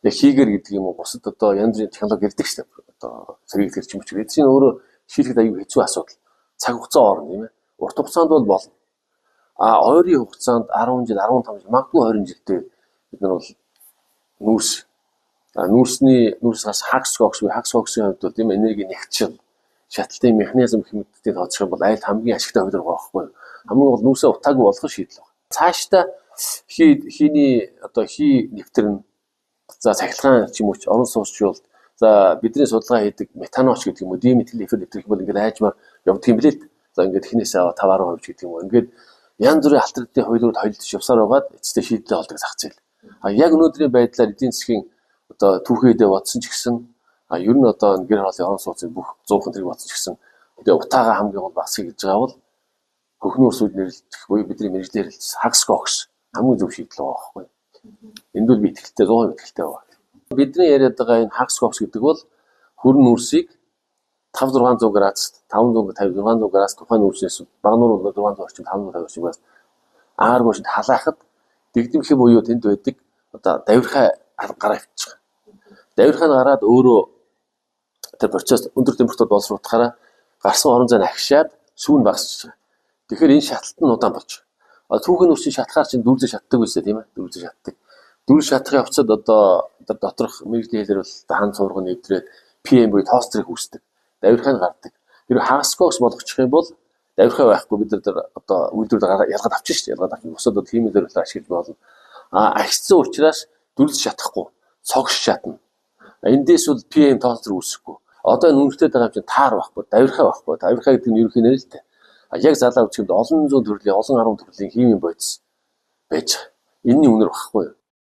яг хийгэр гэдэг юм уу бусад одоо янз бүрийн технологи ирдэг шүү дээ. Одоо цэрэг төрч юм ч гэдэг чинь өөрөө шийдэхэд аюу хэцүү асуудал. Цаг хугацаа орно тийм ээ. Урт хугацаанд бол болно. Ойрын хугацаанд 10 жил, 15 жил, магадгүй 20 жилдээ бид нар бол нүүрсээс хагас коксын хувьд бол тийм энерги нэгтшил шаталтын механизм хэмжээтэй тооцох юм бол аль хамгийн ашигтай хувь руу байхгүй. Хамгийн гол нүүрсээ утаагүй болгох шийдэл байна. Цаашдаа хий нэвтрэн за цахилгаан ч юм уу орон сууцчул за бидний судалгаа хийдэг метаноч гэдэг юм уу диметил эфир нэвтрэх бол ингээд айжмаар явдаг юм билээ л. За ингээд эхнээсээ 5-10% гэдэг юм уу. Ингээд янз бүрийн альтернатив хуулиуд хоёулдаж явсаар байгаад эцэстээ шийдэл олдог зах зээл. Яг өнөөдрийн байдлаар эдийн засгийн одоо түүхийдээ бодсон ч гэсэн ер нь одоо гэр хоолын орон сууцын бүх 100% тэрийг бодсон ч гэсэн тэгээ утаагаа хамгийн гол багсхийг гэж байгаа бол хөхнүүр сүйд нэрлэх буюу бидний мэрэгчлэр хагас кокс хамгийн зөв шийдэл байгаа байхгүй. Энд бол би итгэлтэй 100% итгэлтэй байна. Бидний яриад байгаа энэ хагас кокс гэдэг бол хүрэн нүрсийг 500-600 градус 550-600 градус тухайн нүрснээс бага нуур бол 600 орчим 550 орчимаас ааргуушд халаахад дэгдэмхий буюу тэнд байдаг одоо давирхай гараа авчих. Давирхай нь гараад өөрөө тэр процесс өндөр температурт боловсруулахаараа гарсан орон зайг агшаад сүүн багасч байгаа. Тэгэхээр энэ шаталт нь удаан болж байгаа. Түүхэн нүрсийн шатахаар чинь дүрзээ шатдаг байсан тийм ээ. Дүрзээ шатдаг. Дүрзээ шатахын явцад одоо доторх мэрэгжлийн хэлээр бол хан цуурган нэвтрээд PM буюу тоострыг үүсдэг. Давирхай нь гардаг. Тэр хагас кокс болгочих юм бол давирхай байхгүй бид нар одоо үйлдвэрлэл ялгаад авчих шүү дээ. Ялгаад авчих. Бусад бол химиэлээр ашиглаж болно. Агцсан учраас дүрз шатахгүй. Цогш шатна. Эндээс бол PM тоостер үүсэхгүй. Одоо нүртэй байгаа юм чинь таар байхгүй, давирхай байхгүй. Давирхай гэдэг нь ерөнхий нэр л дээ. Яг залаа үчинд олон зуун төрлийн, олон 10 төрлийн химийн бодис байж байгаа. Энэний үнэр багхгүй юу?